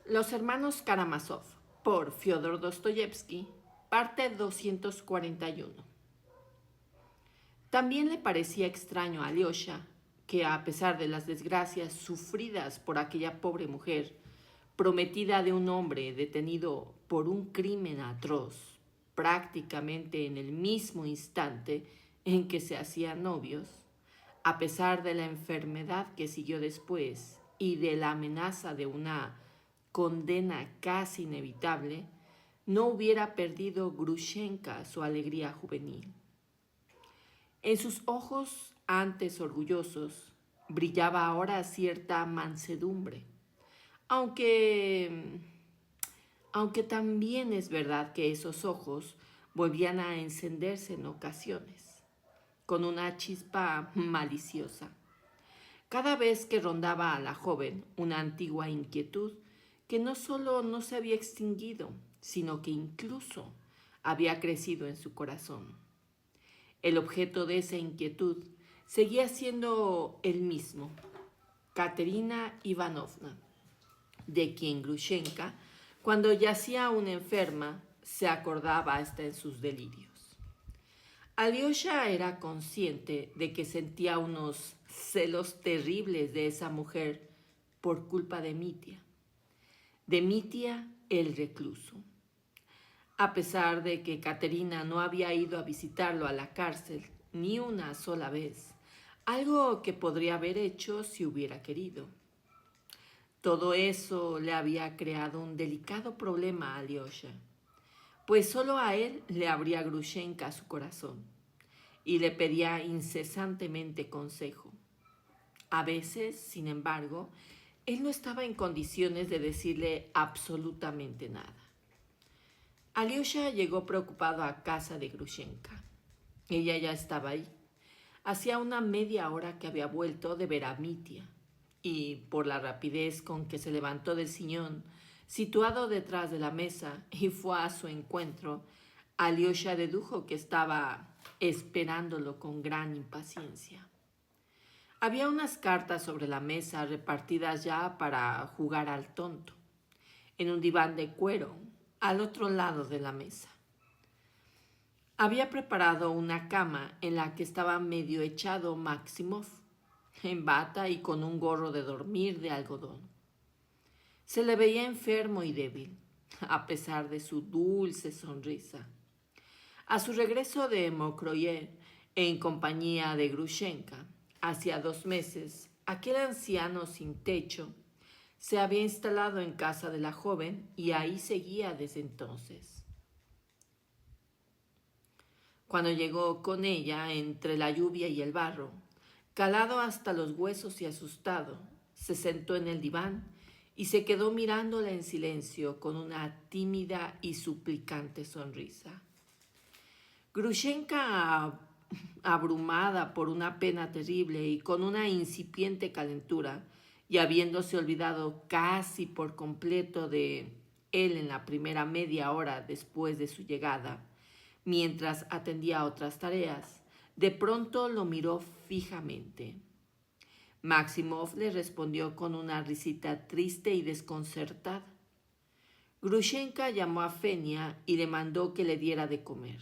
Los hermanos Karamazov, por Fyodor Dostoyevsky, parte 241. También le parecía extraño a Alyosha que, a pesar de las desgracias sufridas por aquella pobre mujer, prometida de un hombre detenido por un crimen atroz, prácticamente en el mismo instante en que se hacían novios, a pesar de la enfermedad que siguió después y de la amenaza de una condena casi inevitable, no hubiera perdido Grushenka su alegría juvenil. En sus ojos, antes orgullosos, brillaba ahora cierta mansedumbre, aunque, aunque también es verdad que esos ojos volvían a encenderse en ocasiones, con una chispa maliciosa. Cada vez que rondaba a la joven una antigua inquietud que no solo no se había extinguido, sino que incluso había crecido en su corazón. El objeto de esa inquietud seguía siendo el mismo, Katerina Ivanovna, de quien Grushenka, cuando yacía aún enferma, se acordaba hasta en sus delirios. Alyosha era consciente de que sentía unos celos terribles de esa mujer por culpa de Mitya el recluso. A pesar de que Katerina no había ido a visitarlo a la cárcel ni una sola vez, algo que podría haber hecho si hubiera querido. Todo eso le había creado un delicado problema a Alyosha, pues solo a él le abría Grushenka su corazón y le pedía incesantemente consejo. A veces, sin embargo, él no estaba en condiciones de decirle absolutamente nada. Alyosha llegó preocupado a casa de Grushenka. Ella ya estaba ahí. Hacía una media hora que había vuelto de ver a Mitya, y por la rapidez con que se levantó del sillón, situado detrás de la mesa, y fue a su encuentro, Alyosha dedujo que estaba esperándolo con gran impaciencia. Había unas cartas sobre la mesa repartidas ya para jugar al tonto, en un diván de cuero, al otro lado de la mesa. Había preparado una cama en la que estaba medio echado Maximov, en bata y con un gorro de dormir de algodón. Se le veía enfermo y débil, a pesar de su dulce sonrisa. A su regreso de Mokroye, en compañía de Grushenka, hacía 2 meses, aquel anciano sin techo se había instalado en casa de la joven y ahí seguía desde entonces. Cuando llegó con ella entre la lluvia y el barro, calado hasta los huesos y asustado, se sentó en el diván y se quedó mirándola en silencio con una tímida y suplicante sonrisa. Grushenka, abrumada por una pena terrible y con una incipiente calentura, y habiéndose olvidado casi por completo de él en la primera media hora después de su llegada, mientras atendía a otras tareas, de pronto lo miró fijamente. Maximov le respondió con una risita triste y desconcertada. Grushenka llamó a Fenia y le mandó que le diera de comer.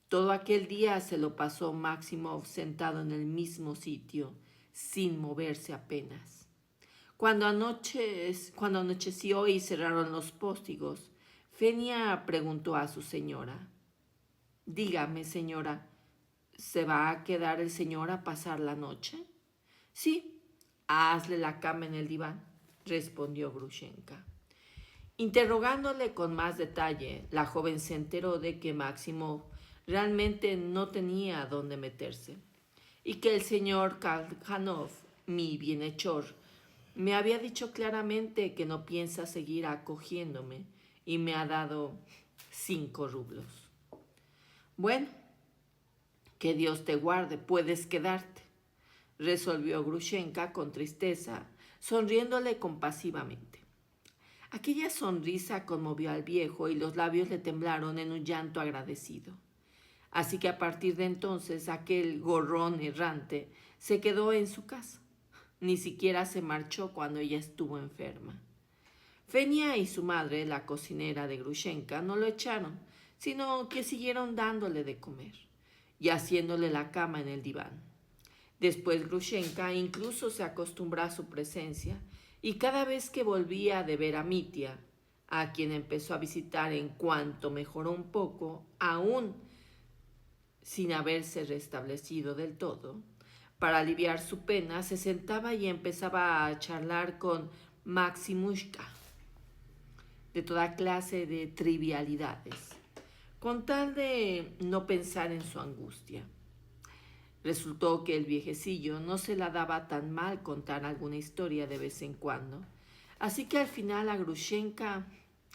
Todo aquel día se lo pasó Maximov sentado en el mismo sitio, sin moverse apenas. Cuando anocheció y cerraron los póstigos, Fenia preguntó a su señora: «Dígame, señora, ¿se va a quedar el señor a pasar la noche?» «Sí, hazle la cama en el diván», respondió Grushenka. Interrogándole con más detalle, la joven se enteró de que Maximov realmente no tenía dónde meterse y que el señor Kaljanov, mi bienhechor, me había dicho claramente que no piensa seguir acogiéndome y me ha dado 5 rublos. «Bueno, que Dios te guarde, puedes quedarte», resolvió Grushenka con tristeza, sonriéndole compasivamente. Aquella sonrisa conmovió al viejo y los labios le temblaron en un llanto agradecido. Así que a partir de entonces aquel gorrón errante se quedó en su casa. Ni siquiera se marchó cuando ella estuvo enferma. Fenia y su madre, la cocinera de Grushenka, no lo echaron, sino que siguieron dándole de comer y haciéndole la cama en el diván. Después Grushenka incluso se acostumbró a su presencia y cada vez que volvía de ver a Mitya, a quien empezó a visitar en cuanto mejoró un poco, aún sin haberse restablecido del todo, para aliviar su pena se sentaba y empezaba a charlar con Maximushka de toda clase de trivialidades, con tal de no pensar en su angustia. Resultó que el viejecillo no se la daba tan mal contar alguna historia de vez en cuando, así que al final a Grushenka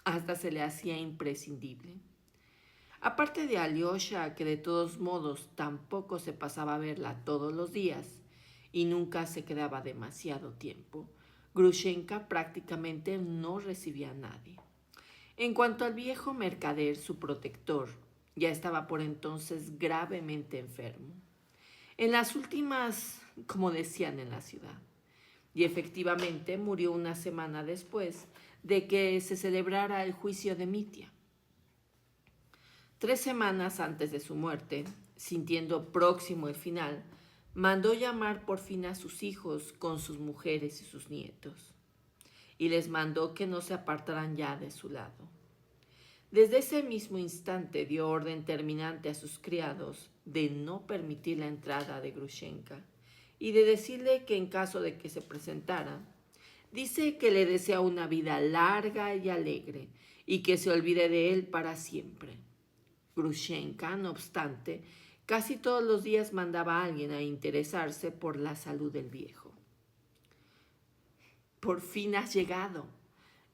hasta se le hacía imprescindible. Aparte de Alyosha, que de todos modos tampoco se pasaba a verla todos los días y nunca se quedaba demasiado tiempo, Grushenka prácticamente no recibía a nadie. En cuanto al viejo mercader, su protector, ya estaba por entonces gravemente enfermo. En las últimas, como decían en la ciudad, y efectivamente murió una semana después de que se celebrara el juicio de Mitya. 3 semanas antes de su muerte, sintiendo próximo el final, mandó llamar por fin a sus hijos con sus mujeres y sus nietos, y les mandó que no se apartaran ya de su lado. Desde ese mismo instante dio orden terminante a sus criados de no permitir la entrada de Grushenka y de decirle que en caso de que se presentara, dice que le desea una vida larga y alegre y que se olvide de él para siempre. Grushenka, no obstante, casi todos los días mandaba a alguien a interesarse por la salud del viejo. «Por fin has llegado»,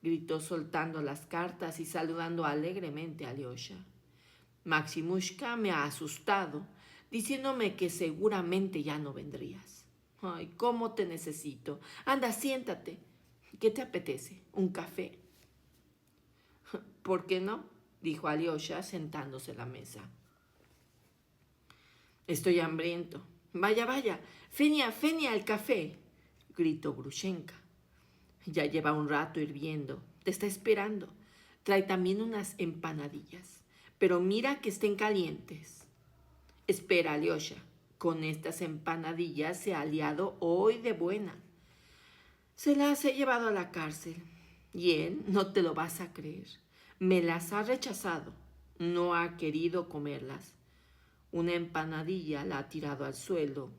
gritó soltando las cartas y saludando alegremente a Alyosha. «Maximushka me ha asustado, diciéndome que seguramente ya no vendrías. Ay, cómo te necesito. Anda, siéntate. ¿Qué te apetece? ¿Un café?» «¿Por qué no?», dijo Alyosha sentándose a la mesa. «Estoy hambriento». «Vaya, vaya. Fenia, Fenia, el café», gritó Grushenka. «Ya lleva un rato hirviendo. Te está esperando. Trae también unas empanadillas. Pero mira que estén calientes». «Espera, Alyosha. Con estas empanadillas se ha liado hoy de buena. Se las he llevado a la cárcel. Y él, no te lo vas a creer, me las ha rechazado. No ha querido comerlas. Una empanadilla la ha tirado al suelo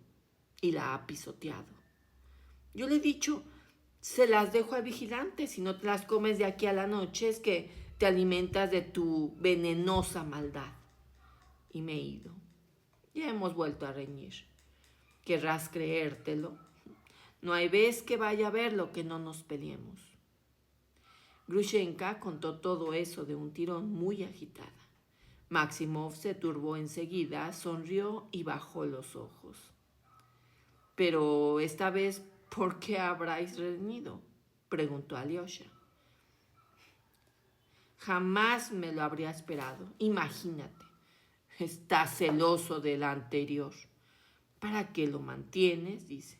y la ha pisoteado. Yo le he dicho, se las dejo al vigilante. Si no te las comes de aquí a la noche es que te alimentas de tu venenosa maldad. Y me he ido. Ya hemos vuelto a reñir. ¿Querrás creértelo? No hay vez que vaya a ver lo que no nos peleemos». Grushenka contó todo eso de un tirón muy agitada. Maximov se turbó enseguida, sonrió y bajó los ojos. «Pero esta vez, ¿por qué habráis reñido?», preguntó Alyosha. «Jamás me lo habría esperado. Imagínate. Está celoso del anterior. ¿Para qué lo mantienes?», dice.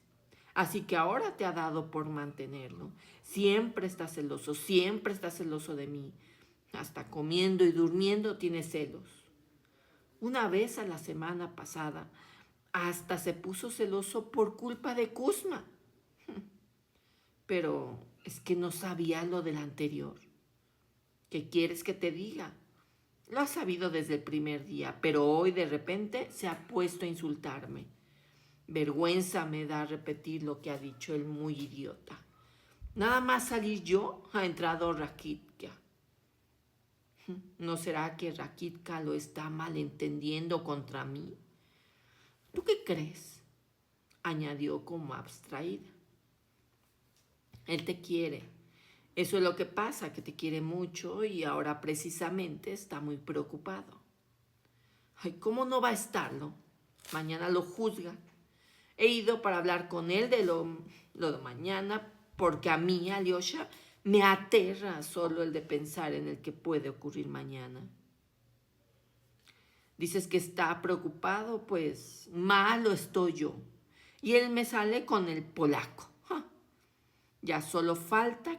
«Así que ahora te ha dado por mantenerlo. Siempre está celoso de mí. Hasta comiendo y durmiendo tiene celos. Una vez a la semana pasada, hasta se puso celoso por culpa de Kuzma. Pero es que no sabía lo del anterior. ¿Qué quieres que te diga? Lo ha sabido desde el primer día, pero hoy de repente se ha puesto a insultarme. Vergüenza me da repetir lo que ha dicho el muy idiota. Nada más salir yo, ha entrado Rakitka. ¿No será que Rakitka lo está malentendiendo contra mí? ¿Tú qué crees?», añadió como abstraída. «Él te quiere. Eso es lo que pasa, que te quiere mucho y ahora precisamente está muy preocupado». «Ay, ¿cómo no va a estarlo? Mañana lo juzga. He ido para hablar con él de lo de mañana, porque a mí, Alyosha, me aterra solo el de pensar en el que puede ocurrir mañana». «Dices que está preocupado, pues malo estoy yo. Y él me sale con el polaco. ¡Ja! Ya solo falta